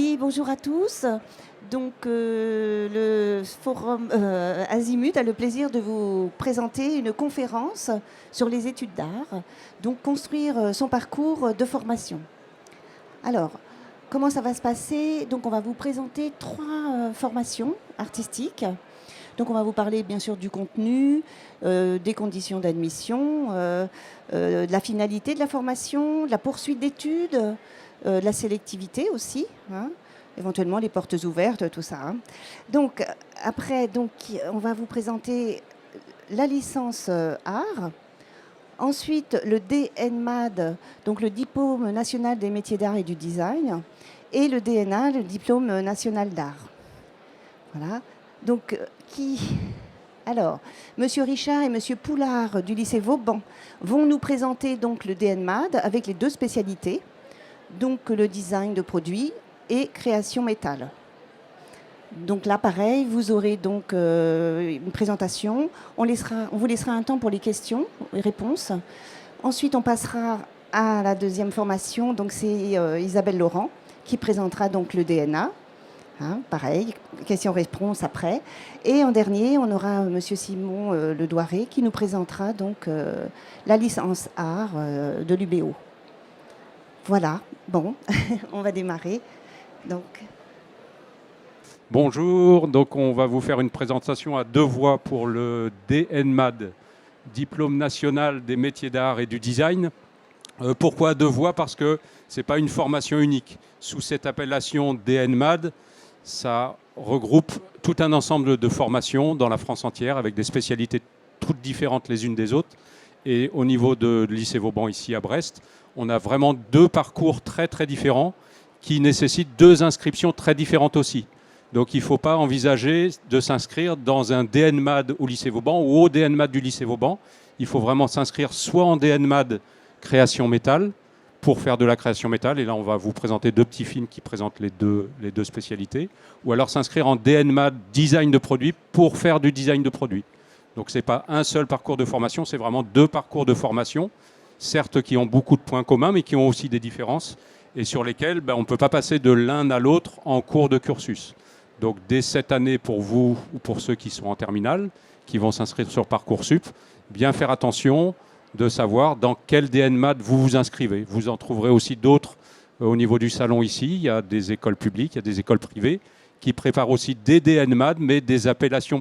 Oui, bonjour à tous. Donc, le forum Azimut a le plaisir de vous présenter une conférence sur les études d'art, donc construire son parcours de formation. Alors, comment ça va se passer? Donc, on va vous présenter trois formations artistiques. Donc, on va vous parler bien sûr du contenu, des conditions d'admission, de la finalité de la formation, de la poursuite d'études, de la sélectivité aussi, hein, éventuellement les portes ouvertes, tout ça, hein. Donc, après, on va vous présenter la licence art. Ensuite, le DNMAD, donc le diplôme national des métiers d'art et du design, et le DNA, le diplôme national d'art. Voilà. Donc, Alors, Monsieur Richard et Monsieur Poulard du lycée Vauban vont nous présenter donc le DNMAD avec les deux spécialités, donc le design de produits et création métal. Donc là, pareil, vous aurez donc une présentation. On vous laissera un temps pour les questions et réponses. Ensuite, on passera à la deuxième formation. Donc c'est Isabelle Laurent qui présentera donc le DNA. Hein, pareil, questions-réponses après. Et en dernier, on aura Monsieur Simon Ledouaré qui nous présentera donc la licence art de l'UBO. Voilà, bon, on va démarrer. Donc. Bonjour, donc on va vous faire une présentation à deux voix pour le DNMAD, Diplôme national des métiers d'art et du design. Pourquoi à deux voix? Parce que ce n'est pas une formation unique. Sous cette appellation DNMAD, ça regroupe tout un ensemble de formations dans la France entière avec des spécialités toutes différentes les unes des autres. Et au niveau de lycée Vauban ici à Brest, on a vraiment deux parcours très très différents qui nécessitent deux inscriptions très différentes aussi. Donc il ne faut pas envisager de s'inscrire dans un DNMAD au lycée Vauban ou au DNMAD du lycée Vauban. Il faut vraiment s'inscrire soit en DNMAD création métal pour faire de la création métal, et là on va vous présenter deux petits films qui présentent les deux spécialités, ou alors s'inscrire en DNMAD design de produit pour faire du design de produit. Donc ce n'est pas un seul parcours de formation, c'est vraiment deux parcours de formation, certes qui ont beaucoup de points communs, mais qui ont aussi des différences, et sur lesquels on ne peut pas passer de l'un à l'autre en cours de cursus. Donc dès cette année, pour vous ou pour ceux qui sont en terminale, qui vont s'inscrire sur Parcoursup, bien faire attention de savoir dans quel DNMAD vous vous inscrivez. Vous en trouverez aussi d'autres au niveau du salon ici. Il y a des écoles publiques, il y a des écoles privées qui préparent aussi des DNMAD, mais des appellations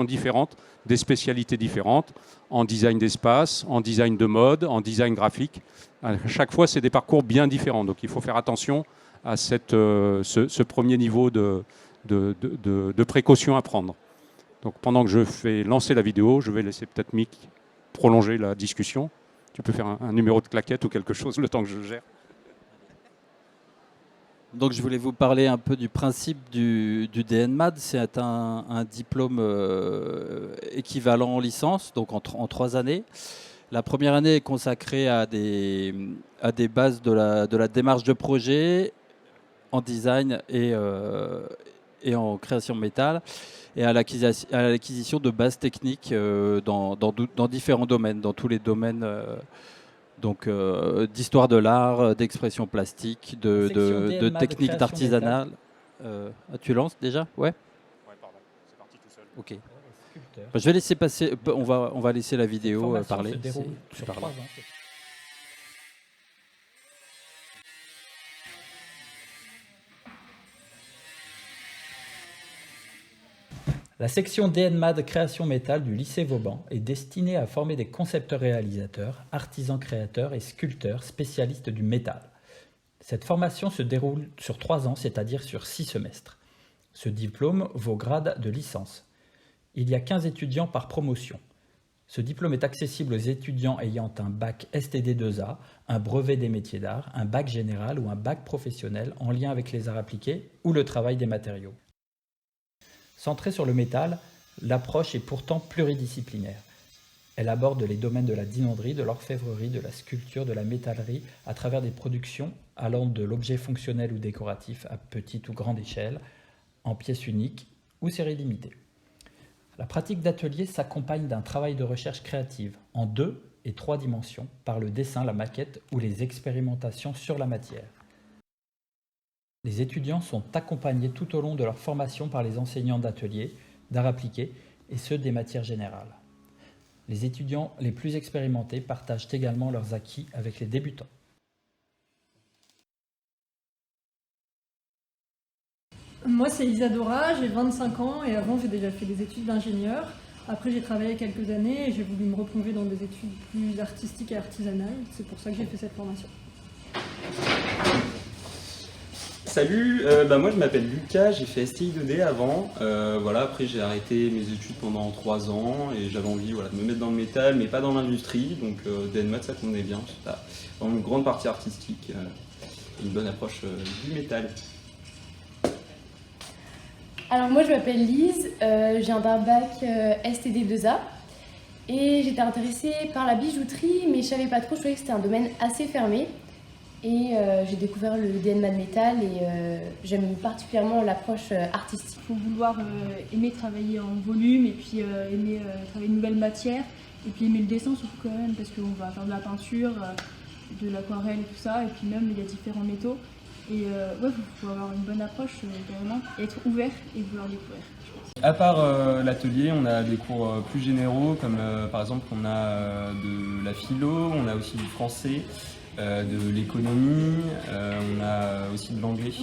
différentes, des spécialités différentes, en design d'espace, en design de mode, en design graphique. À chaque fois, c'est des parcours bien différents. Donc il faut faire attention à ce premier niveau de précaution à prendre. Donc pendant que je fais lancer la vidéo, je vais laisser peut-être Mick prolonger la discussion. Tu peux faire un numéro de claquette ou quelque chose le temps que je gère. Donc je voulais vous parler un peu du principe du DNMAD. C'est un diplôme équivalent en licence, donc en 3 années. La première année est consacrée à des bases de la démarche de projet en design et en création métal, et à l'acquisition de bases techniques dans différents domaines, dans tous les domaines d'histoire de l'art, d'expression plastique, de techniques d'artisanat. Tu lances déjà? Ouais. Ouais, pardon, c'est parti tout seul. Ok. Je vais laisser passer. On va laisser la vidéo parler. Se déroule sur 3 ans. La section DNMAD Création Métal du lycée Vauban est destinée à former des concepteurs-réalisateurs, artisans créateurs et sculpteurs spécialistes du métal. Cette formation se déroule sur 3 ans, c'est-à-dire sur 6 semestres. Ce diplôme vaut grade de licence. Il y a 15 étudiants par promotion. Ce diplôme est accessible aux étudiants ayant un bac STD2A, un brevet des métiers d'art, un bac général ou un bac professionnel en lien avec les arts appliqués ou le travail des matériaux. Centrée sur le métal, l'approche est pourtant pluridisciplinaire. Elle aborde les domaines de la dinanderie, de l'orfèvrerie, de la sculpture, de la métallerie, à travers des productions allant de l'objet fonctionnel ou décoratif à petite ou grande échelle, en pièces uniques ou séries limitées. La pratique d'atelier s'accompagne d'un travail de recherche créative en 2 et 3 dimensions par le dessin, la maquette ou les expérimentations sur la matière. Les étudiants sont accompagnés tout au long de leur formation par les enseignants d'ateliers, d'art appliqué et ceux des matières générales. Les étudiants les plus expérimentés partagent également leurs acquis avec les débutants. Moi, c'est Isadora, j'ai 25 ans et avant, j'ai déjà fait des études d'ingénieur. Après, j'ai travaillé quelques années et j'ai voulu me replonger dans des études plus artistiques et artisanales. C'est pour ça que j'ai fait cette formation. Salut, moi je m'appelle Lucas, j'ai fait STI 2D avant. Après j'ai arrêté mes études pendant 3 ans et j'avais envie de me mettre dans le métal, mais pas dans l'industrie. Donc DNMAD ça convenait bien, c'est vraiment une grande partie artistique et une bonne approche du métal. Alors moi je m'appelle Lise, j'ai un bac STD2A et j'étais intéressée par la bijouterie mais je savais pas trop, je trouvais que c'était un domaine assez fermé et j'ai découvert le DNMAD métal et j'aime particulièrement l'approche artistique. Il faut vouloir aimer travailler en volume et puis aimer travailler de nouvelles matières et puis aimer le dessin surtout quand même parce qu'on va faire de la peinture, de l'aquarelle et tout ça et puis même il y a différents métaux. Et faut avoir une bonne approche carrément, et être ouvert et vouloir découvrir, je pense. À part l'atelier, on a des cours plus généraux, comme par exemple on a de la philo, on a aussi du français, de l'économie, on a aussi de l'anglais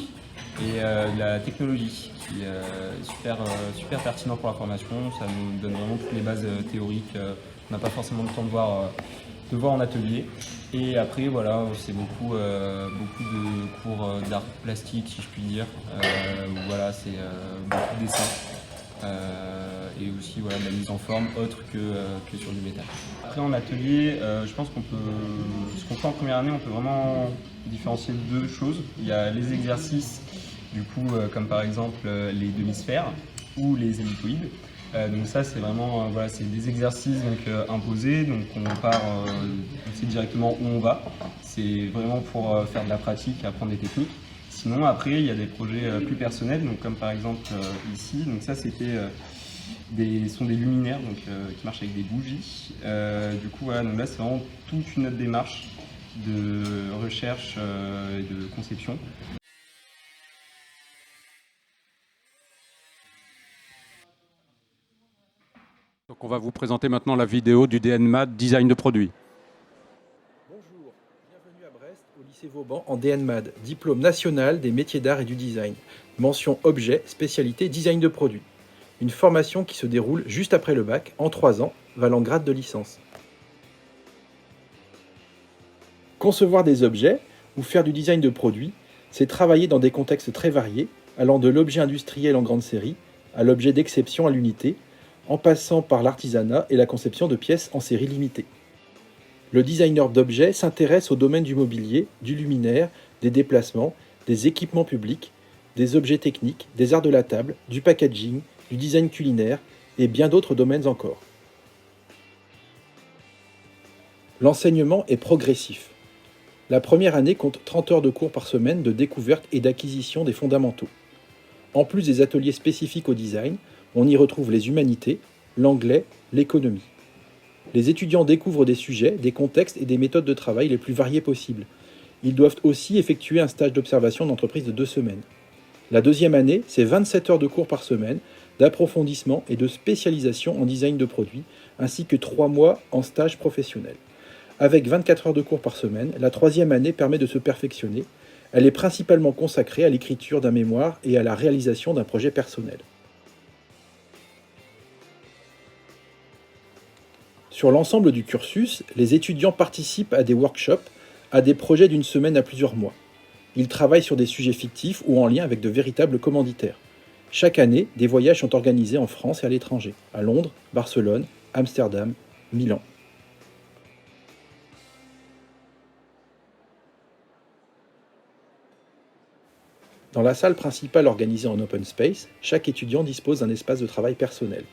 et de la technologie, qui est super pertinent pour la formation. Ça nous donne vraiment toutes les bases théoriques, on n'a pas forcément le temps de voir en atelier. Et après c'est beaucoup de cours d'art plastique si je puis dire, c'est beaucoup de dessin et aussi de la mise en forme autre que sur du métal. Après en atelier, je pense ce qu'on fait en première année, on peut vraiment différencier deux choses. Il y a les exercices du coup comme par exemple les demi-sphères ou les ellipsoïdes. Donc ça c'est vraiment c'est des exercices imposés, donc on part, on sait directement où on va, c'est vraiment pour faire de la pratique et apprendre des techniques. Sinon après il y a des projets plus personnels, donc comme par exemple ici, donc ça sont des luminaires qui marchent avec des bougies. Donc là c'est vraiment toute une autre démarche de recherche et de conception. Donc on va vous présenter maintenant la vidéo du DNMAD Design de produit. Bonjour, bienvenue à Brest au lycée Vauban en DNMAD, diplôme national des métiers d'art et du design. Mention objet, spécialité design de produit. Une formation qui se déroule juste après le bac, en 3 ans, valant grade de licence. Concevoir des objets ou faire du design de produit, c'est travailler dans des contextes très variés, allant de l'objet industriel en grande série à l'objet d'exception à l'unité, en passant par l'artisanat et la conception de pièces en série limitée. Le designer d'objets s'intéresse au domaine du mobilier, du luminaire, des déplacements, des équipements publics, des objets techniques, des arts de la table, du packaging, du design culinaire et bien d'autres domaines encore. L'enseignement est progressif. La première année compte 30 heures de cours par semaine de découverte et d'acquisition des fondamentaux. En plus des ateliers spécifiques au design, on y retrouve les humanités, l'anglais, l'économie. Les étudiants découvrent des sujets, des contextes et des méthodes de travail les plus variées possibles. Ils doivent aussi effectuer un stage d'observation d'entreprise de 2 semaines. La deuxième année, c'est 27 heures de cours par semaine, d'approfondissement et de spécialisation en design de produits, ainsi que 3 mois en stage professionnel. Avec 24 heures de cours par semaine, la troisième année permet de se perfectionner. Elle est principalement consacrée à l'écriture d'un mémoire et à la réalisation d'un projet personnel. Sur l'ensemble du cursus, les étudiants participent à des workshops, à des projets d'une semaine à plusieurs mois. Ils travaillent sur des sujets fictifs ou en lien avec de véritables commanditaires. Chaque année, des voyages sont organisés en France et à l'étranger, à Londres, Barcelone, Amsterdam, Milan. Dans la salle principale organisée en open space, chaque étudiant dispose d'un espace de travail personnel.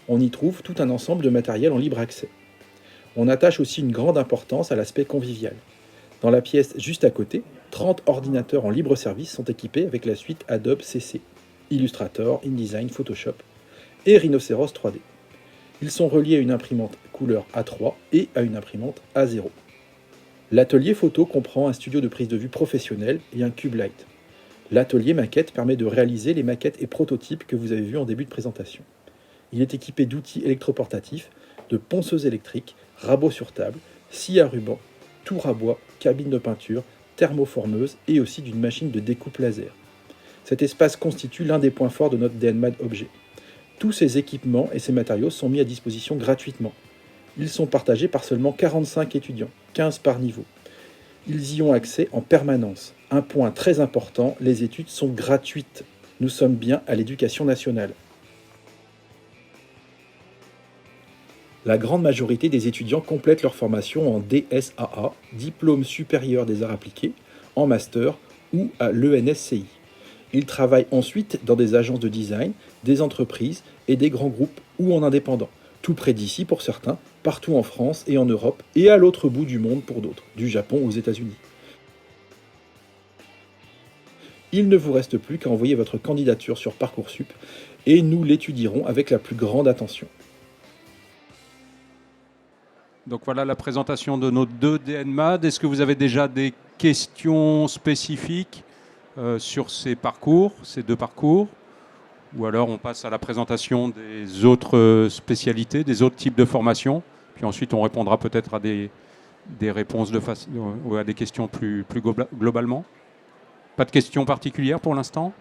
On y trouve tout un ensemble de matériel en libre accès. On attache aussi une grande importance à l'aspect convivial. Dans la pièce juste à côté, 30 ordinateurs en libre service sont équipés avec la suite Adobe CC, Illustrator, InDesign, Photoshop et Rhinoceros 3D. Ils sont reliés à une imprimante couleur A3 et à une imprimante A0. L'atelier photo comprend un studio de prise de vue professionnel et un cube light. L'atelier maquette permet de réaliser les maquettes et prototypes que vous avez vus en début de présentation. Il est équipé d'outils électroportatifs, de ponceuses électriques, rabots sur table, scies à ruban, tours à bois, cabines de peinture, thermoformeuse et aussi d'une machine de découpe laser. Cet espace constitue l'un des points forts de notre DNMAD objet. Tous ces équipements et ces matériaux sont mis à disposition gratuitement. Ils sont partagés par seulement 45 étudiants, 15 par niveau. Ils y ont accès en permanence. Un point très important, les études sont gratuites. Nous sommes bien à l'éducation nationale. La grande majorité des étudiants complètent leur formation en DSAA, Diplôme supérieur des arts appliqués, en master ou à l'ENSCI. Ils travaillent ensuite dans des agences de design, des entreprises et des grands groupes ou en indépendant, tout près d'ici pour certains, partout en France et en Europe et à l'autre bout du monde pour d'autres, du Japon aux États-Unis. Il ne vous reste plus qu'à envoyer votre candidature sur Parcoursup et nous l'étudierons avec la plus grande attention. Donc voilà la présentation de nos 2 DNMAD. Est-ce que vous avez déjà des questions spécifiques sur ces 2 parcours? Ou alors on passe à la présentation des autres spécialités, des autres types de formations. Puis ensuite on répondra peut-être à des réponses à des questions plus globalement. Pas de questions particulières pour l'instant?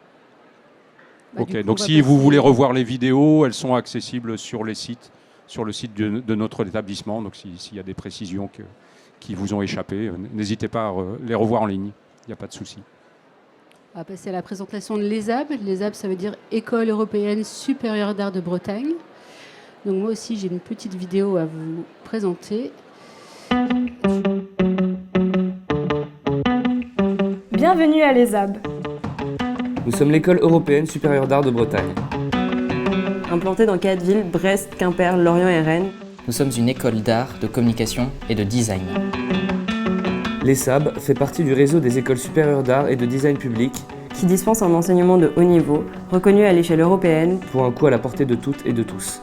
Ok, donc si vous voulez revoir les vidéos, elles sont accessibles sur le site de notre établissement. Donc s'il y a des précisions qui vous ont échappé, n'hésitez pas à les revoir en ligne, il n'y a pas de souci. On va passer à la présentation de l'ESAB. L'ESAB, ça veut dire École européenne supérieure d'art de Bretagne. Donc moi aussi, j'ai une petite vidéo à vous présenter. Bienvenue à l'ESAB. Nous sommes l'École européenne supérieure d'art de Bretagne. Implantée dans 4 villes, Brest, Quimper, Lorient et Rennes. Nous sommes une école d'art, de communication et de design. L'ESAB fait partie du réseau des écoles supérieures d'art et de design public qui dispense un enseignement de haut niveau, reconnu à l'échelle européenne, pour un coût à la portée de toutes et de tous.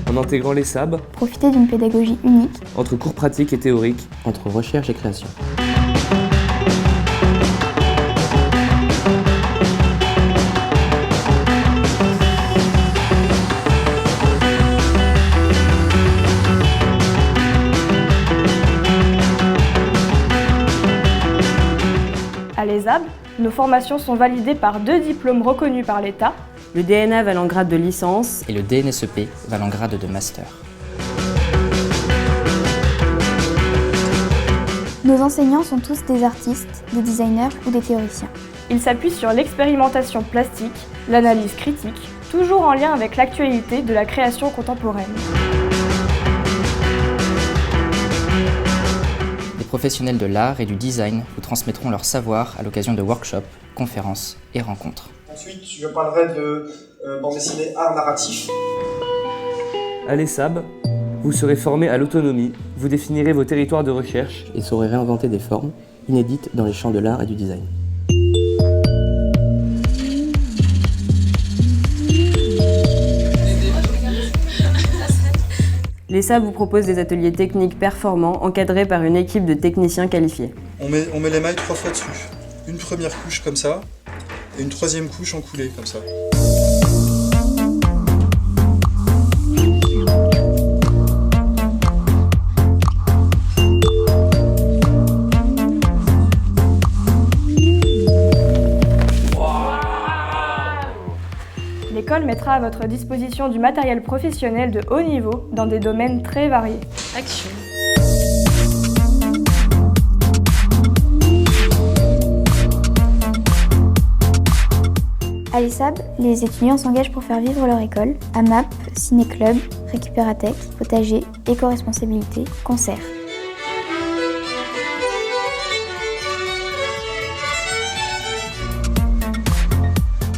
En intégrant l'ESAB, profitez d'une pédagogie unique, entre cours pratiques et théoriques, entre recherche et création. À l'ESAB, nos formations sont validées par 2 diplômes reconnus par l'État. Le DNA valant grade de licence et le DNSEP valant grade de master. Nos enseignants sont tous des artistes, des designers ou des théoriciens. Ils s'appuient sur l'expérimentation plastique, l'analyse critique, toujours en lien avec l'actualité de la création contemporaine. Les professionnels de l'art et du design vous transmettront leur savoir à l'occasion de workshops, conférences et rencontres. Ensuite, je parlerai de bande dessinée art narratif. À l'ESAB, vous serez formé à l'autonomie, vous définirez vos territoires de recherche et saurez réinventer des formes inédites dans les champs de l'art et du design. L'ESAB vous propose des ateliers techniques performants encadrés par une équipe de techniciens qualifiés. On met les mailles 3 fois dessus. Une première couche comme ça, et une 3e couche en coulée comme ça. L'école mettra à votre disposition du matériel professionnel de haut niveau dans des domaines très variés. Action. À l'ESAB, les étudiants s'engagent pour faire vivre leur école. AMAP, ciné-club, récupératech, potager, éco-responsabilité, concert.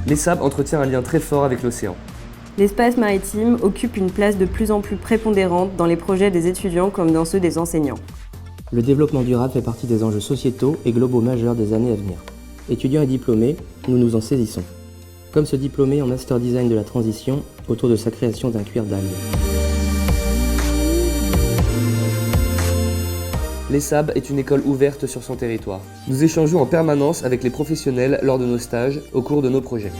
L'ESAB entretient un lien très fort avec l'océan. L'espace maritime occupe une place de plus en plus prépondérante dans les projets des étudiants comme dans ceux des enseignants. Le développement durable fait partie des enjeux sociétaux et globaux majeurs des années à venir. Étudiants et diplômés, nous nous en saisissons. comme se diplômer en Master Design de la transition autour de sa création d'un cuir d'algue. L'ESAB est une école ouverte sur son territoire. Nous échangeons en permanence avec les professionnels lors de nos stages, au cours de nos projets.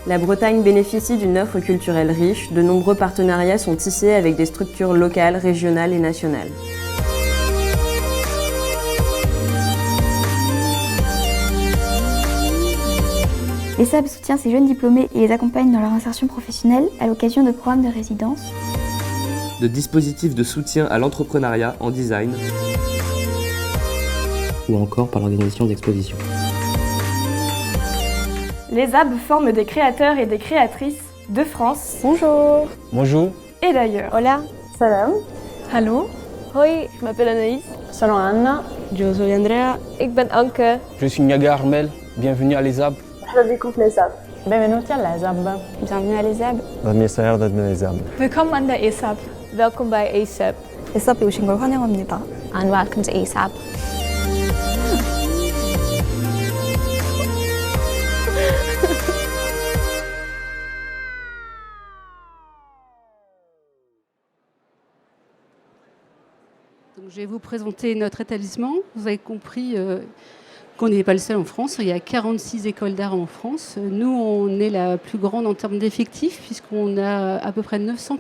La Bretagne bénéficie d'une offre culturelle riche, de nombreux partenariats sont tissés avec des structures locales, régionales et nationales. L'ESAB soutient ces jeunes diplômés et les accompagne dans leur insertion professionnelle à l'occasion de programmes de résidence, De dispositifs de soutien à l'entrepreneuriat en design ou encore par l'organisation d'expositions. L'ESAB forme des créateurs et des créatrices de France. Bonjour. Bonjour. Et d'ailleurs. Hola. Salam. Hallo. Hoi, je m'appelle Anaïs. Salam Anna. Je suis Andrea. Ik ben Anke. Je suis Niaga Armel. Bienvenue à l'ESAB. Willkommen l'ESAB. Benvenuti all'ESAB. Bienvenue à l'ESAB. Willkommen an der ESAB. Welkom bij ESAB. ESAB에 오신 걸 환영합니다. And welcome to ESAB. Donc, je vais vous présenter notre établissement. Vous avez compris qu'on n'est pas le seul en France. Il y a 46 écoles d'art en France. Nous, on est la plus grande en termes d'effectifs, puisqu'on a à peu près 900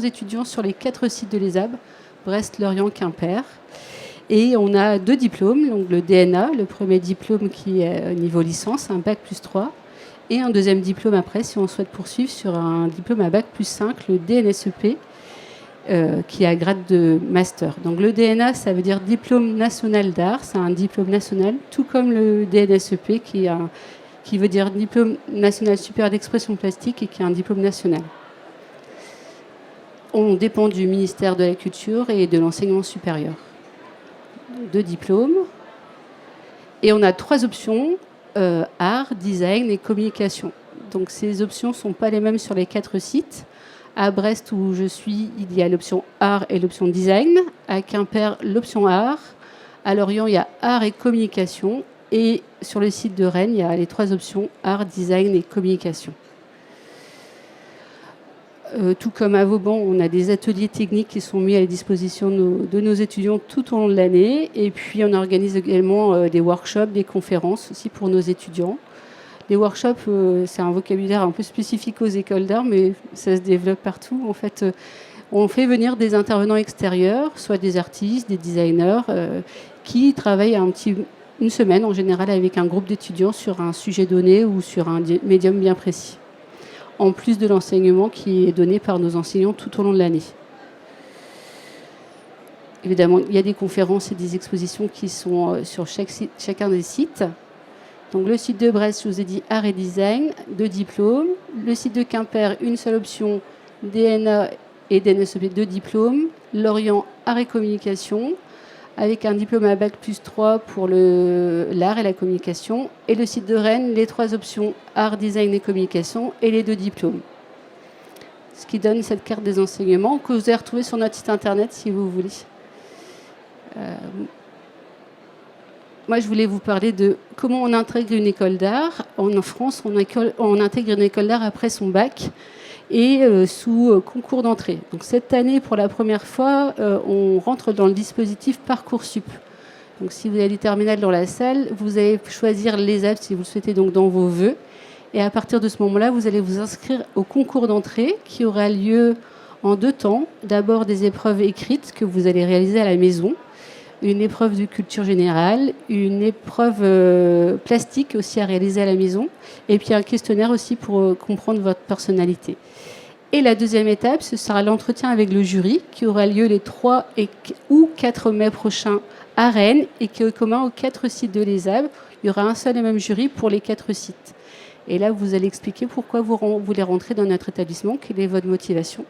étudiants sur les 4 sites de l'ESAB, Brest, Lorient, Quimper. Et on a 2 diplômes, donc le DNA, le premier diplôme qui est au niveau licence, un bac plus 3, et un deuxième diplôme après, si on souhaite poursuivre, sur un diplôme à bac plus 5, le DNSEP, qui a grade de master. Donc le DNA, ça veut dire diplôme national d'art, c'est un diplôme national, tout comme le DNSEP qui veut dire diplôme national supérieur d'expression plastique et qui est un diplôme national. On dépend du ministère de la Culture et de l'enseignement supérieur. 2 diplômes. Et on a 3 options, art, design et communication. Donc ces options ne sont pas les mêmes sur les 4 sites. À Brest, où je suis, il y a l'option art et l'option design. À Quimper, l'option art. À Lorient, il y a art et communication. Et sur le site de Rennes, il y a les 3 options art, design et communication. Tout comme à Vauban, on a des ateliers techniques qui sont mis à la disposition de nos étudiants tout au long de l'année. Et puis, on organise également des workshops, des conférences aussi pour nos étudiants. Les workshops, c'est un vocabulaire un peu spécifique aux écoles d'art, mais ça se développe partout. En fait, on fait venir des intervenants extérieurs, soit des artistes, des designers, qui travaillent une semaine en général avec un groupe d'étudiants sur un sujet donné ou sur un médium bien précis, en plus de l'enseignement qui est donné par nos enseignants tout au long de l'année. Évidemment, il y a des conférences et des expositions qui sont sur chacun des sites. Donc le site de Brest, je vous ai dit art et design, 2 diplômes. Le site de Quimper, une seule option, DNA et DNSEP, 2 diplômes. Lorient, art et communication, avec un diplôme à bac plus 3 pour l'art et la communication. Et le site de Rennes, les 3 options, art, design et communication, et les 2 diplômes. Ce qui donne cette carte des enseignements que vous allez retrouver sur notre site internet si vous voulez. Moi, je voulais vous parler de comment on intègre une école d'art. En France, on intègre une école d'art après son bac et sous concours d'entrée. Donc cette année, pour la première fois, on rentre dans le dispositif Parcoursup. Donc si vous avez du terminal dans la salle, vous allez choisir l'ESAB si vous le souhaitez donc dans vos vœux. Et à partir de ce moment-là, vous allez vous inscrire au concours d'entrée qui aura lieu en 2 temps. D'abord des épreuves écrites que vous allez réaliser à la maison. Une épreuve de culture générale, une épreuve plastique aussi à réaliser à la maison, et puis un questionnaire aussi pour comprendre votre personnalité. Et la deuxième étape, ce sera l'entretien avec le jury qui aura lieu les 3 ou 4 mai prochains à Rennes et qui est commun aux 4 sites de l'ESAB. Il y aura un seul et même jury pour les 4 sites. Et là, vous allez expliquer pourquoi vous voulez rentrer dans notre établissement, quelle est votre motivation.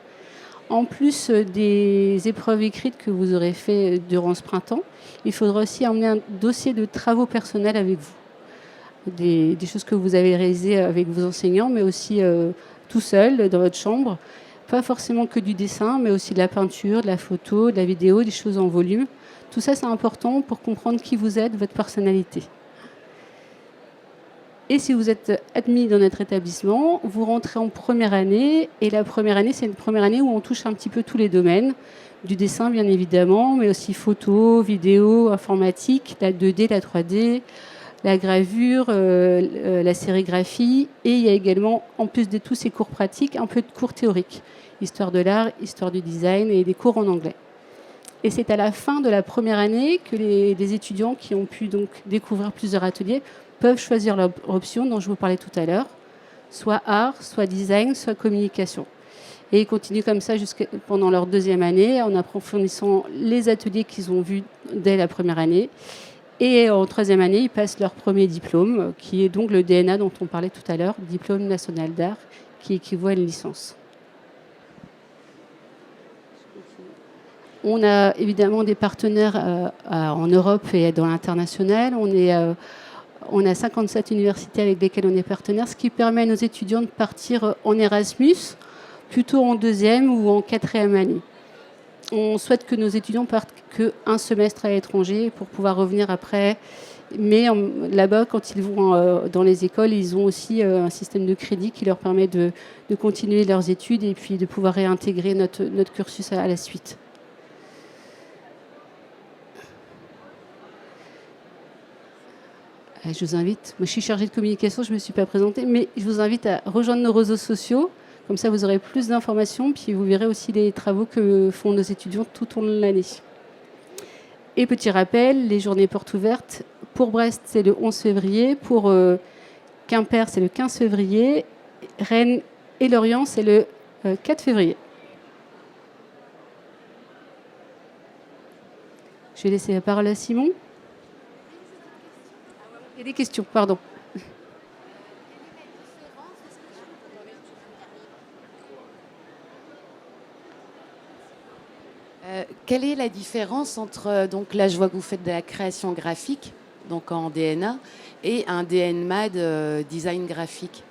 En plus des épreuves écrites que vous aurez fait durant ce printemps, il faudra aussi emmener un dossier de travaux personnels avec vous. Des choses que vous avez réalisées avec vos enseignants, mais aussi tout seul, dans votre chambre. Pas forcément que du dessin, mais aussi de la peinture, de la photo, de la vidéo, des choses en volume. Tout ça, c'est important pour comprendre qui vous êtes, votre personnalité. Et si vous êtes admis dans notre établissement, vous rentrez en première année. Et la première année, c'est une première année où on touche un petit peu tous les domaines. Du dessin, bien évidemment, mais aussi photo, vidéo, informatique, la 2D, la 3D, la gravure, la sérigraphie. Et il y a également, en plus de tous ces cours pratiques, un peu de cours théoriques. Histoire de l'art, histoire du design et des cours en anglais. Et c'est à la fin de la première année que les étudiants qui ont pu donc découvrir plusieurs ateliers peuvent choisir leur option dont je vous parlais tout à l'heure, soit art, soit design, soit communication. Et ils continuent comme ça pendant leur deuxième année en approfondissant les ateliers qu'ils ont vus dès la première année. Et en troisième année, ils passent leur premier diplôme, qui est donc le DNA dont on parlait tout à l'heure, diplôme national d'art, qui équivaut à une licence. On a évidemment des partenaires en Europe et dans l'international. On a 57 universités avec lesquelles on est partenaire, ce qui permet à nos étudiants de partir en Erasmus, plutôt en deuxième ou en quatrième année. On souhaite que nos étudiants partent qu'un semestre à l'étranger pour pouvoir revenir après. Mais là-bas, quand ils vont dans les écoles, ils ont aussi un système de crédit qui leur permet de continuer leurs études et puis de pouvoir réintégrer notre cursus à la suite. Je vous invite, moi je suis chargée de communication, je ne me suis pas présentée, mais je vous invite à rejoindre nos réseaux sociaux. Comme ça, vous aurez plus d'informations, puis vous verrez aussi les travaux que font nos étudiants tout au long de l'année. Et petit rappel, les journées portes ouvertes, pour Brest, c'est le 11 février, pour Quimper, c'est le 15 février, Rennes et Lorient, c'est le 4 février. Je vais laisser la parole à Simon. Il y a des questions, pardon. Quelle est la différence entre, donc là je vois que vous faites de la création graphique, donc en DNA, et un DNMAD design graphique?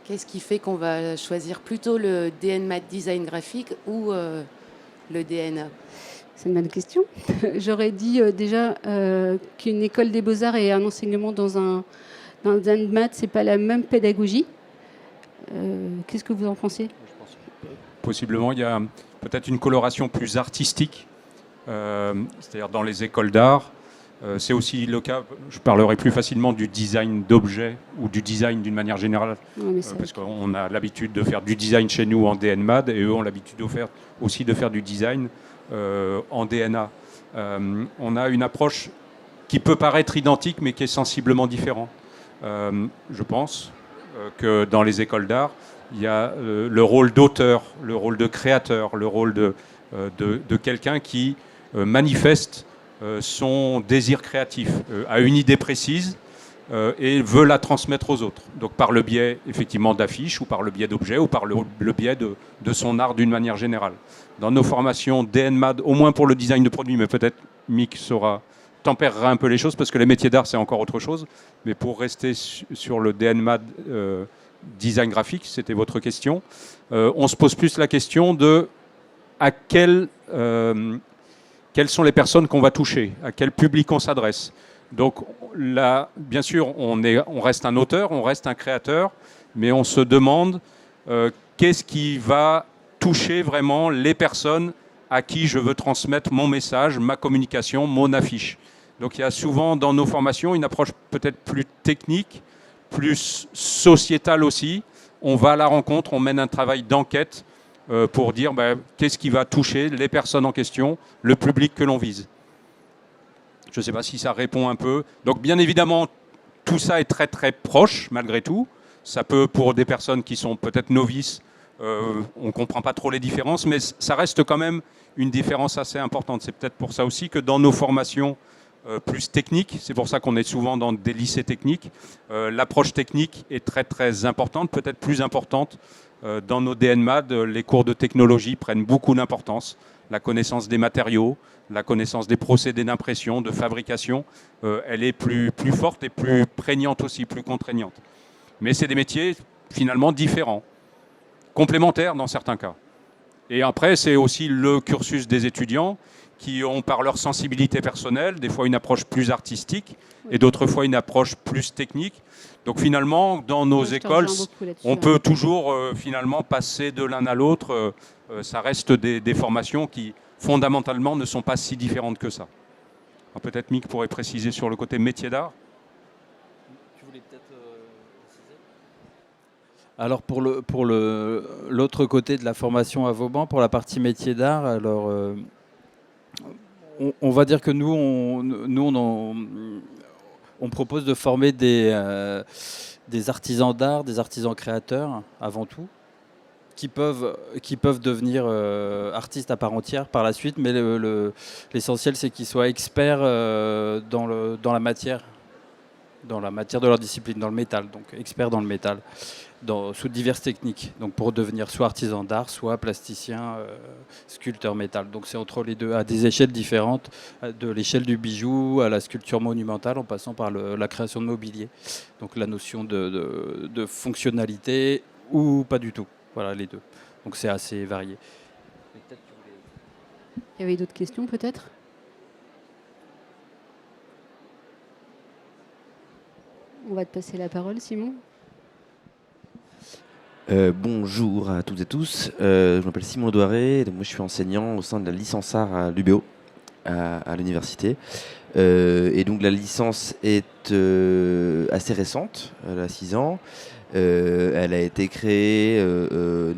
Qu'est-ce qui fait qu'on va choisir plutôt le DNMAD design graphique ou le DNA? C'est une bonne question. J'aurais dit déjà qu'une école des beaux-arts et un enseignement dans un DNMAD, ce n'est pas la même pédagogie. Qu'est-ce que vous en pensez? Possiblement, il y a peut-être une coloration plus artistique, c'est-à-dire dans les écoles d'art. C'est aussi le cas, je parlerai plus facilement du design d'objets ou du design d'une manière générale, parce qu'on a l'habitude de faire du design chez nous en DNMAD et eux ont l'habitude aussi de faire du design en DNA. On a une approche qui peut paraître identique mais qui est sensiblement différente. Je pense que dans les écoles d'art, il y a le rôle d'auteur, le rôle de créateur, le rôle de quelqu'un qui manifeste son désir créatif, a une idée précise et veut la transmettre aux autres. Donc par le biais effectivement d'affiches ou par le biais d'objets ou par le biais de son art d'une manière générale. Dans nos formations DNMAD, au moins pour le design de produits, mais peut-être Mick tempérera un peu les choses parce que les métiers d'art c'est encore autre chose. Mais pour rester sur le DNMAD design graphique, c'était votre question, on se pose plus la question de quelles sont les personnes qu'on va toucher, à quel public on s'adresse. Donc là, bien sûr, on reste un auteur, on reste un créateur, mais on se demande qu'est-ce qui va toucher vraiment les personnes à qui je veux transmettre mon message, ma communication, mon affiche. Donc il y a souvent dans nos formations une approche peut-être plus technique, plus sociétale aussi. On va à la rencontre, on mène un travail d'enquête pour dire qu'est-ce qui va toucher les personnes en question, le public que l'on vise. Je ne sais pas si ça répond un peu. Donc bien évidemment, tout ça est très très proche malgré tout. Ça peut, pour des personnes qui sont peut-être novices, on ne comprend pas trop les différences, mais ça reste quand même une différence assez importante. C'est peut-être pour ça aussi que dans nos formations plus techniques, c'est pour ça qu'on est souvent dans des lycées techniques, l'approche technique est très très importante, peut-être plus importante. Dans nos DNMAD, les cours de technologie prennent beaucoup d'importance. La connaissance des matériaux, la connaissance des procédés d'impression, de fabrication, elle est plus forte et plus prégnante aussi, plus contraignante. Mais c'est des métiers finalement différents, complémentaires dans certains cas. Et après, c'est aussi le cursus des étudiants qui ont, par leur sensibilité personnelle, des fois une approche plus artistique et d'autres fois une approche plus technique. Donc finalement, dans nos écoles, on peut toujours finalement passer de l'un à l'autre. Ça reste des formations qui, fondamentalement, ne sont pas si différentes que ça. Alors, peut-être Mick pourrait préciser sur le côté métier d'art. Tu voulais peut-être préciser ? Alors pour l'autre côté de la formation à Vauban, pour la partie métier d'art, alors on va dire que nous on propose de former des artisans d'art, des artisans créateurs avant tout, qui peuvent devenir artistes à part entière par la suite, mais l'essentiel c'est qu'ils soient experts dans la matière de leur discipline, dans le métal, donc experts dans le métal, sous diverses techniques, donc pour devenir soit artisan d'art, soit plasticien, sculpteur métal. Donc c'est entre les deux, à des échelles différentes, de l'échelle du bijou à la sculpture monumentale, en passant par la création de mobilier. Donc la notion de fonctionnalité ou pas du tout. Voilà, les deux. Donc c'est assez varié. Il y avait d'autres questions peut-être ? On va te passer la parole, Simon. Bonjour à toutes et tous. Je m'appelle Simon Douaré. Donc moi, je suis enseignant au sein de la licence art à l'UBO, à l'université. Et donc la licence est assez récente, elle a 6 ans. Elle a été créée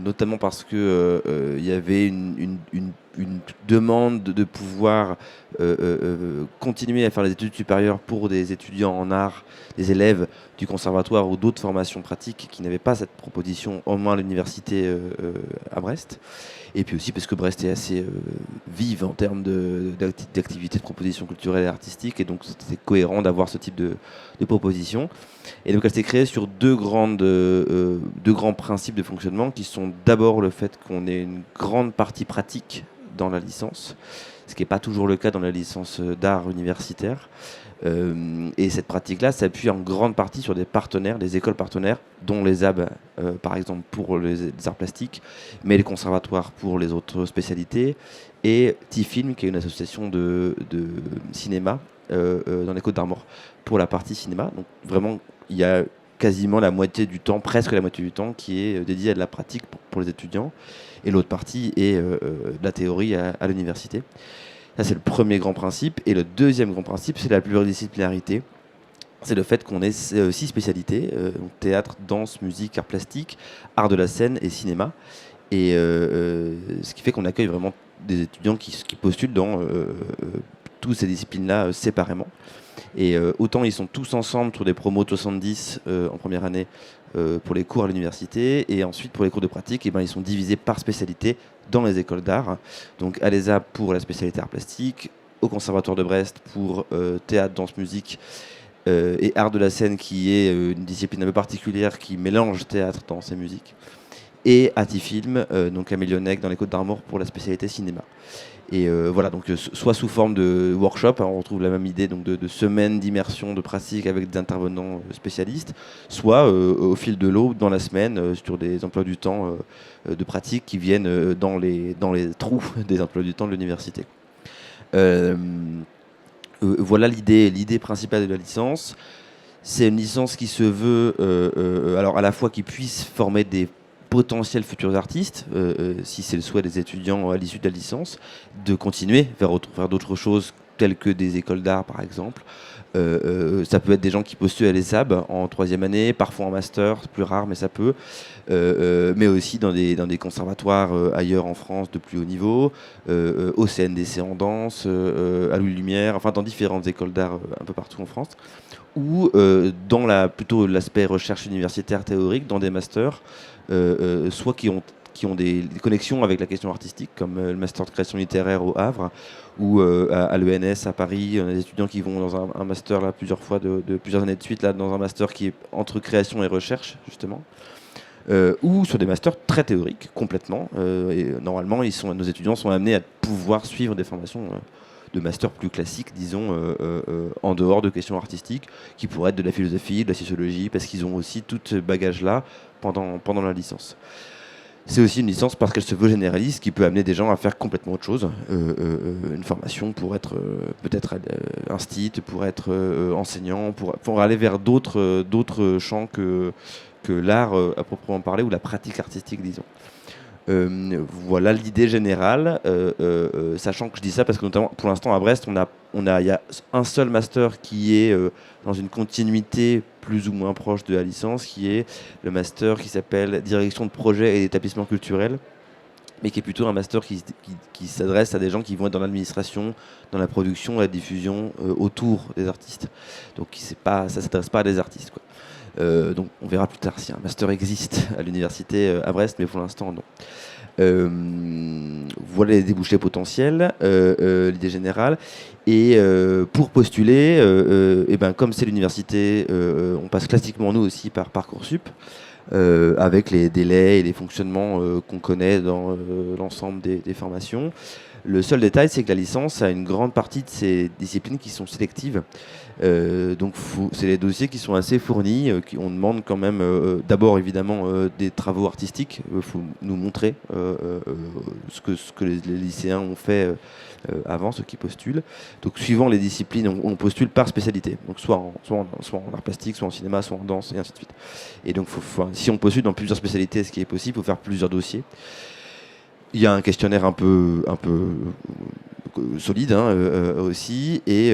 notamment parce que il y avait une demande de pouvoir continuer à faire les études supérieures pour des étudiants en art, des élèves du conservatoire ou d'autres formations pratiques qui n'avaient pas cette proposition, au moins à l'université à Brest. Et puis aussi parce que Brest est assez vive en termes d'activités de propositions culturelles et artistiques, et donc c'était cohérent d'avoir ce type de proposition. Et donc elle s'est créée sur deux grands principes de fonctionnement qui sont d'abord le fait qu'on ait une grande partie pratique dans la licence, ce qui n'est pas toujours le cas dans la licence d'art universitaire. Et cette pratique-là s'appuie en grande partie sur des partenaires, des écoles partenaires, dont les AB, par exemple, pour les arts plastiques, mais les conservatoires pour les autres spécialités, et T-Film, qui est une association de cinéma dans les Côtes d'Armor, pour la partie cinéma. Donc vraiment, il y a quasiment la moitié du temps, presque la moitié du temps, qui est dédié à de la pratique pour les étudiants, et l'autre partie est de la théorie à l'université. Ça, c'est le premier grand principe. Et le deuxième grand principe, c'est la pluridisciplinarité. C'est le fait qu'on ait 6 spécialités, donc théâtre, danse, musique, art plastique, art de la scène et cinéma. Et ce qui fait qu'on accueille vraiment des étudiants qui postulent dans toutes ces disciplines-là séparément. Et autant ils sont tous ensemble sur des promos de 70 en première année pour les cours à l'université, et ensuite pour les cours de pratique, ils sont divisés par spécialité dans les écoles d'art. Donc à l'ESA pour la spécialité art plastique, au Conservatoire de Brest pour théâtre, danse, musique et art de la scène, qui est une discipline un peu particulière qui mélange théâtre, danse et musique, et à T-Film, donc à Millionec dans les Côtes d'Armor pour la spécialité cinéma. Et voilà, donc soit sous forme de workshop, hein, on retrouve la même idée, donc de semaines d'immersion, de pratique avec des intervenants spécialistes, soit au fil de l'eau dans la semaine sur des emplois du temps de pratique qui viennent dans les trous des emplois du temps de l'université. Voilà l'idée principale de la licence. C'est une licence qui se veut alors à la fois qui puisse former des potentiels futurs artistes, si c'est le souhait des étudiants à l'issue de la licence, de continuer vers d'autres choses telles que des écoles d'art par exemple. Ça peut être des gens qui postulent à l'ESAB en 3e année, parfois en master, c'est plus rare mais ça peut, mais aussi dans des conservatoires ailleurs en France de plus haut niveau, au CNDC en danse, à Louis Lumière, enfin dans différentes écoles d'art un peu partout en France, ou dans plutôt l'aspect recherche universitaire théorique, dans des masters, soit qui ont des connexions avec la question artistique, comme le master de création littéraire au Havre, ou à l'ENS à Paris, on a des étudiants qui vont dans un master là, plusieurs fois, de plusieurs années de suite, là, dans un master qui est entre création et recherche, justement. Ou sur des masters très théoriques, complètement. Et normalement, nos étudiants sont amenés à pouvoir suivre des formations de master plus classiques, disons, en dehors de questions artistiques, qui pourraient être de la philosophie, de la sociologie, parce qu'ils ont aussi tout ce bagage-là pendant la licence. C'est aussi une licence parce qu'elle se veut généraliste, qui peut amener des gens à faire complètement autre chose. Une formation pour être peut-être instit, pour être enseignant, pour aller vers d'autres champs que l'art à proprement parler, ou la pratique artistique, disons. Voilà l'idée générale, sachant que je dis ça parce que notamment pour l'instant à Brest, il y a un seul master qui est dans une continuité plus ou moins proche de la licence, qui est le master qui s'appelle Direction de projet et d'établissement culturel, mais qui est plutôt un master qui s'adresse à des gens qui vont être dans l'administration, dans la production, la diffusion autour des artistes. Donc ça ne s'adresse pas à des artistes, quoi. Donc on verra plus tard si un master existe à l'université à Brest, mais pour l'instant non. Voilà les débouchés potentiels, l'idée générale. Et pour postuler, comme c'est l'université, on passe classiquement nous aussi par Parcoursup, avec les délais et les fonctionnements qu'on connaît dans l'ensemble des formations. Le seul détail, c'est que la licence a une grande partie de ces disciplines qui sont sélectives. Donc c'est les dossiers qui sont assez fournis, on demande quand même d'abord évidemment des travaux artistiques. Il faut nous montrer ce que les lycéens ont fait avant, ceux qui postulent. Donc suivant les disciplines, on postule par spécialité. Donc soit en art plastique, soit en cinéma, soit en danse, et ainsi de suite. Et donc si on postule dans plusieurs spécialités, ce qui est possible, il faut faire plusieurs dossiers. Il y a un questionnaire un peu solide aussi, et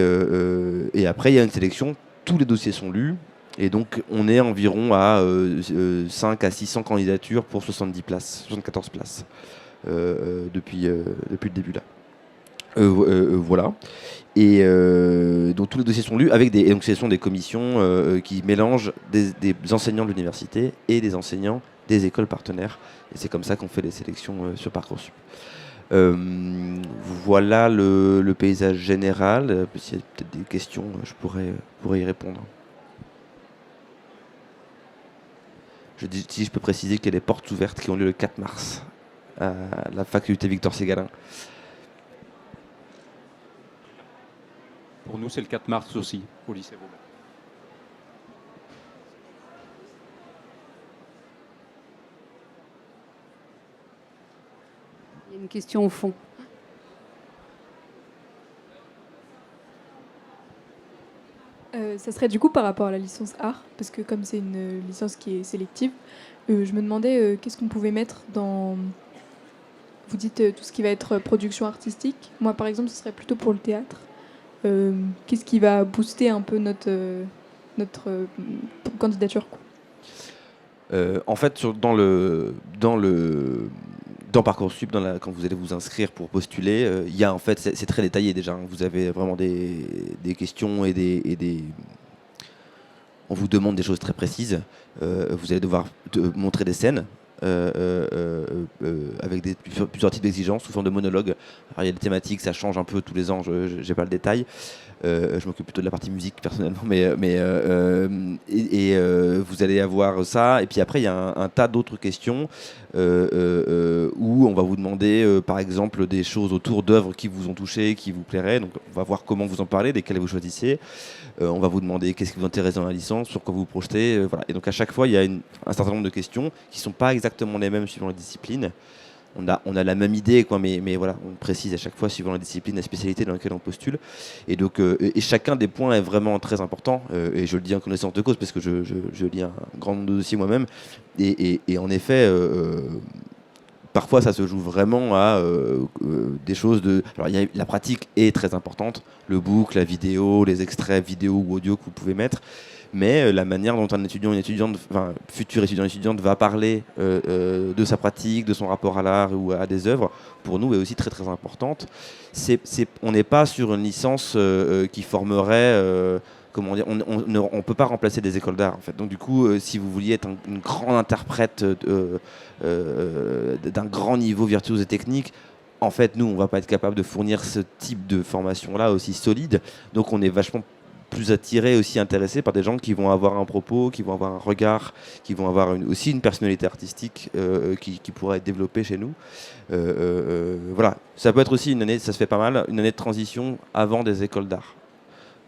après il y a une sélection, tous les dossiers sont lus, et donc on est environ à 5 à 600 candidatures pour 74 places depuis le début là. Voilà. Et donc tous les dossiers sont lus et donc ce sont des commissions qui mélangent des enseignants de l'université et des enseignants des écoles partenaires, et c'est comme ça qu'on fait les sélections sur Parcoursup. Voilà le paysage général. S'il y a peut-être des questions, je pourrais y répondre. Si je peux préciser qu'il y a des portes ouvertes qui ont lieu le 4 mars à la faculté Victor Ségalin. Pour nous, c'est le 4 mars aussi, au lycée Vauban. Il y a une question au fond. Ça serait du coup par rapport à la licence art, parce que comme c'est une licence qui est sélective, je me demandais qu'est-ce qu'on pouvait mettre dans... Vous dites tout ce qui va être production artistique. Moi par exemple, ce serait plutôt pour le théâtre. Qu'est-ce qui va booster un peu notre candidature, quoi. En fait, dans Parcoursup, quand vous allez vous inscrire pour postuler, il y a en fait, c'est très détaillé déjà. Vous avez vraiment des questions et on vous demande des choses très précises. Vous allez devoir montrer des scènes avec plusieurs types d'exigences sous forme de monologue. Alors, il y a des thématiques, ça change un peu tous les ans. Je n'ai pas le détail. Je m'occupe plutôt de la partie musique personnellement, mais vous allez avoir ça, et puis après il y a un tas d'autres questions où on va vous demander par exemple des choses autour d'œuvres qui vous ont touché, qui vous plairaient, donc on va voir comment vous en parlez, lesquelles vous choisissez. On va vous demander qu'est-ce qui vous intéresse dans la licence, sur quoi vous vous projetez, voilà. Et donc à chaque fois il y a un certain nombre de questions qui ne sont pas exactement les mêmes suivant les disciplines. On a la même idée, quoi, mais voilà, on précise à chaque fois suivant la discipline, la spécialité dans laquelle on postule. Et donc, et chacun des points est vraiment très important. Et je le dis en connaissance de cause parce que je lis un grand nombre de dossiers moi-même. Et en effet, parfois ça se joue vraiment à des choses de. Alors, la pratique est très importante, le book, la vidéo, les extraits vidéo ou audio que vous pouvez mettre. Mais la manière dont un étudiant, futur étudiante va parler de sa pratique, de son rapport à l'art ou à des œuvres, pour nous est aussi très très importante. On n'est pas sur une licence qui formerait, comment dire, on ne peut pas remplacer des écoles d'art en fait. Donc du coup, si vous vouliez être une grande interprète d'un grand niveau virtuose et technique, en fait, nous, on ne va pas être capable de fournir ce type de formation-là aussi solide. Donc on est vachement plus attirés, aussi intéressés par des gens qui vont avoir un propos, qui vont avoir un regard, qui vont avoir aussi une personnalité artistique qui pourra être développée chez nous. Voilà, ça peut être aussi une année, ça se fait pas mal, une année de transition avant des écoles d'art.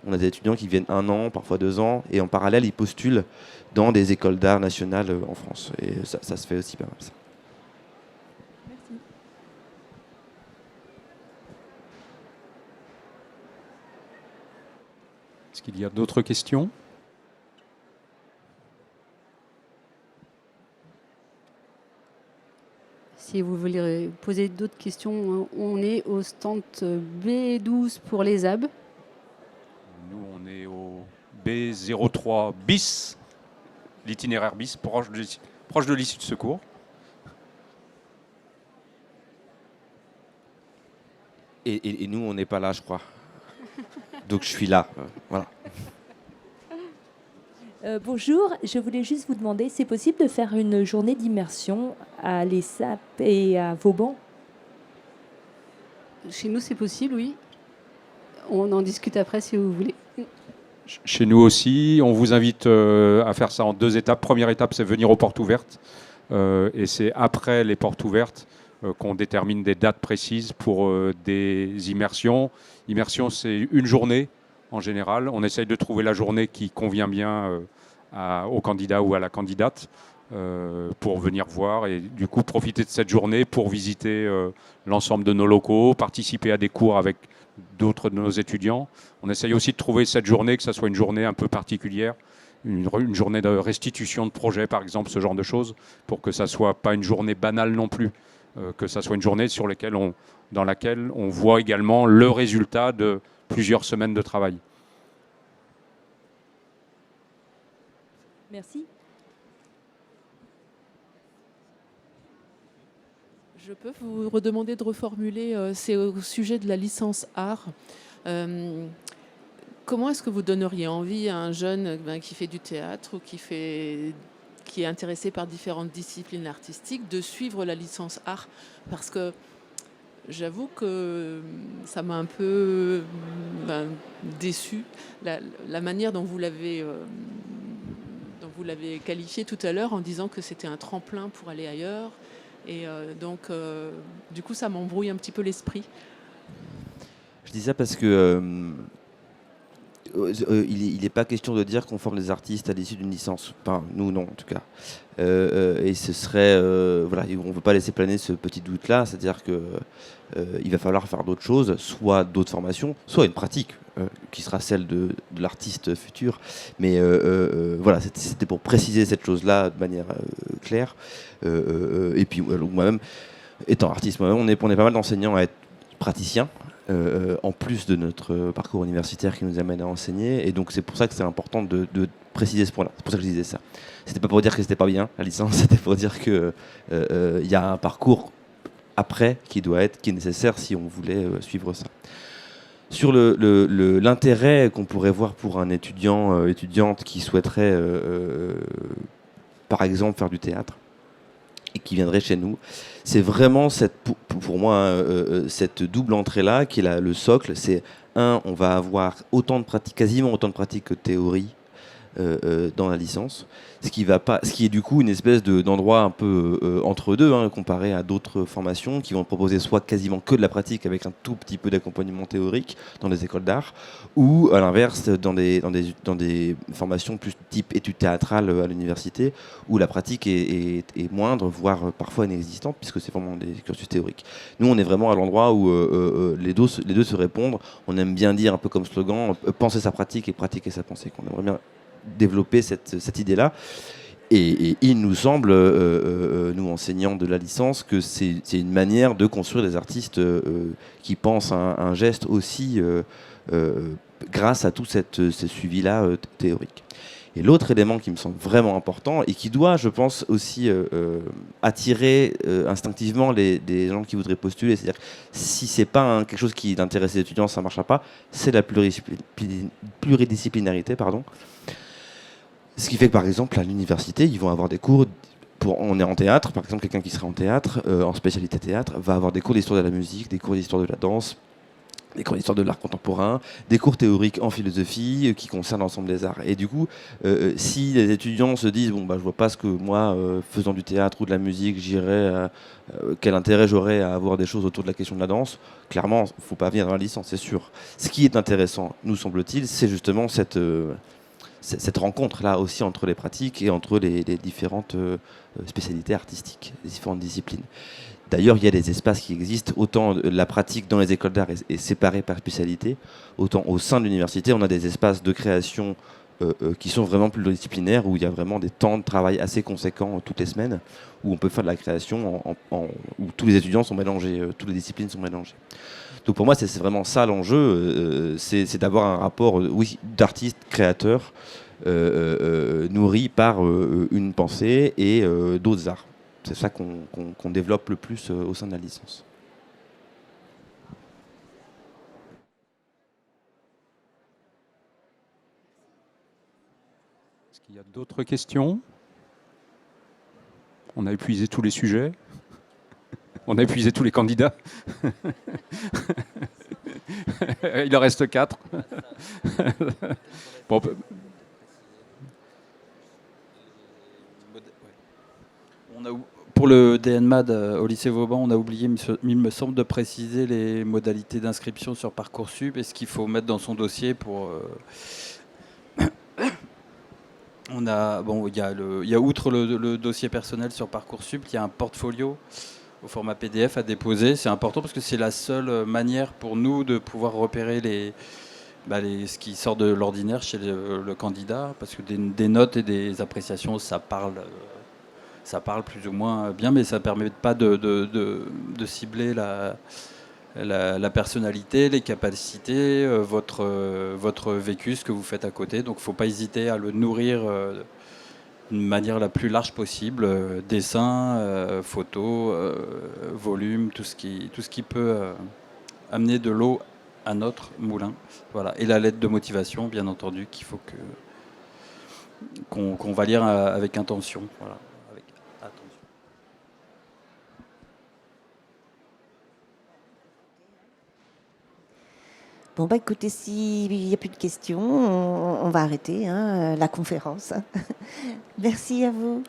On a des étudiants qui viennent 1 an, parfois 2 ans, et en parallèle, ils postulent dans des écoles d'art nationales en France. Et ça se fait aussi pas mal, ça. qu'il y a d'autres questions ? Si vous voulez poser d'autres questions, on est au stand B12 pour les AB. Nous, on est au B03 bis, l'itinéraire bis, proche de l'issue de secours. Et nous, on n'est pas là, je crois. Donc je suis là. Voilà. Bonjour, je voulais juste vous demander, c'est possible de faire une journée d'immersion à l'ESAP et à Vauban? Chez nous, c'est possible, oui. On en discute après si vous voulez. Chez nous aussi, on vous invite à faire ça en 2 étapes. Première étape, c'est venir aux portes ouvertes. Et c'est après les portes ouvertes qu'on détermine des dates précises pour des immersions. Immersion, c'est une journée en général. On essaye de trouver la journée qui convient bien au candidat ou à la candidate pour venir voir et du coup profiter de cette journée pour visiter l'ensemble de nos locaux, participer à des cours avec d'autres de nos étudiants. On essaye aussi de trouver cette journée, que ce soit une journée un peu particulière, une journée de restitution de projet par exemple, ce genre de choses, pour que ça ne soit pas une journée banale non plus, que ça soit une journée dans laquelle on voit également le résultat de plusieurs semaines de travail. Merci. Je peux vous redemander de reformuler, c'est au sujet de la licence art. Comment est-ce que vous donneriez envie à un jeune qui fait du théâtre ou qui est intéressé par différentes disciplines artistiques de suivre la licence art? Parce que j'avoue que ça m'a un peu déçu, la manière dont vous l'avez qualifié tout à l'heure en disant que c'était un tremplin pour aller ailleurs. Et donc, du coup, ça m'embrouille un petit peu l'esprit. Je dis ça parce que il n'est pas question de dire qu'on forme des artistes à l'issue d'une licence. Enfin, nous, non, en tout cas. Et ce serait... voilà, on ne veut pas laisser planer ce petit doute-là, c'est-à-dire qu'il va falloir faire d'autres choses, soit d'autres formations, soit une pratique, qui sera celle de l'artiste futur. Mais voilà, c'était pour préciser cette chose-là de manière claire. Et puis, moi-même, étant artiste, moi-même, on est pas mal d'enseignants à être praticiens. En plus de notre parcours universitaire qui nous amène à enseigner, et donc c'est pour ça que c'est important de préciser ce point-là. C'est pour ça que je disais ça. C'était pas pour dire que c'était pas bien la licence, c'était pour dire que y a un parcours après qui est nécessaire si on voulait suivre ça. Sur l'intérêt qu'on pourrait voir pour un étudiante qui souhaiterait par exemple faire du théâtre et qui viendrait chez nous, c'est vraiment pour moi cette double entrée-là qui est le socle. C'est on va avoir quasiment autant de pratiques que de théorie dans la licence, ce qui est du coup une espèce d'endroit un peu entre deux, comparé à d'autres formations qui vont proposer soit quasiment que de la pratique avec un tout petit peu d'accompagnement théorique dans des écoles d'art, ou à l'inverse dans des formations plus type études théâtrales à l'université, où la pratique est moindre, voire parfois inexistante, puisque c'est vraiment des cursus théoriques. Nous, on est vraiment à l'endroit où les deux se répondent. On aime bien dire, un peu comme slogan, penser sa pratique et pratiquer sa pensée. On aimerait bien développer cette idée-là. Et il nous semble, nous enseignants de la licence, que c'est une manière de construire des artistes qui pensent un geste aussi grâce à tout ce suivi-là théorique. Et l'autre élément qui me semble vraiment important et qui doit, je pense, aussi attirer instinctivement des gens qui voudraient postuler, c'est-à-dire que si c'est pas quelque chose qui intéresse les étudiants, ça ne marchera pas, c'est la pluridisciplinarité, pardon. Ce qui fait que, par exemple, à l'université, ils vont avoir des cours. On est en théâtre, par exemple, quelqu'un qui sera en théâtre, en spécialité théâtre, va avoir des cours d'histoire de la musique, des cours d'histoire de la danse, des cours d'histoire de l'art contemporain, des cours théoriques en philosophie qui concernent l'ensemble des arts. Et du coup, si les étudiants se disent je vois pas ce que moi, faisant du théâtre ou de la musique, quel intérêt j'aurais à avoir des choses autour de la question de la danse, clairement, il ne faut pas venir dans la licence, c'est sûr. Ce qui est intéressant, nous semble-t-il, c'est justement cette rencontre-là aussi entre les pratiques et entre les différentes spécialités artistiques, les différentes disciplines. D'ailleurs, il y a des espaces qui existent, autant la pratique dans les écoles d'art est séparée par spécialité, autant au sein de l'université, on a des espaces de création qui sont vraiment pluridisciplinaires, où il y a vraiment des temps de travail assez conséquents toutes les semaines, où on peut faire de la création, où tous les étudiants sont mélangés, toutes les disciplines sont mélangées. Donc pour moi, c'est vraiment ça l'enjeu, c'est d'avoir un rapport oui, d'artiste créateur nourri par une pensée et d'autres arts. C'est ça qu'on développe le plus au sein de la licence. Est-ce qu'il y a d'autres questions? On a épuisé tous les sujets. On a épuisé tous les candidats. Il en reste 4. Bon, pour le DNMAD au lycée Vauban, on a oublié, il me semble, de préciser les modalités d'inscription sur Parcoursup et ce qu'il faut mettre dans son dossier pour... Il y a outre le dossier personnel sur Parcoursup, il y a un portfolio au format PDF à déposer. C'est important parce que c'est la seule manière pour nous de pouvoir repérer ce qui sort de l'ordinaire chez le candidat, parce que des notes et des appréciations, ça parle plus ou moins bien, mais ça ne permet pas de cibler la personnalité, les capacités, votre vécu, ce que vous faites à côté. Donc il ne faut pas hésiter à le nourrir d'une manière la plus large possible, dessin, photo, volume, tout ce qui peut amener de l'eau à notre moulin. Voilà. Et la lettre de motivation, bien entendu, qu'il faut qu'on va lire avec intention. Voilà. Bon, bah écoutez, s'il n'y a plus de questions, on va arrêter la conférence. Merci à vous.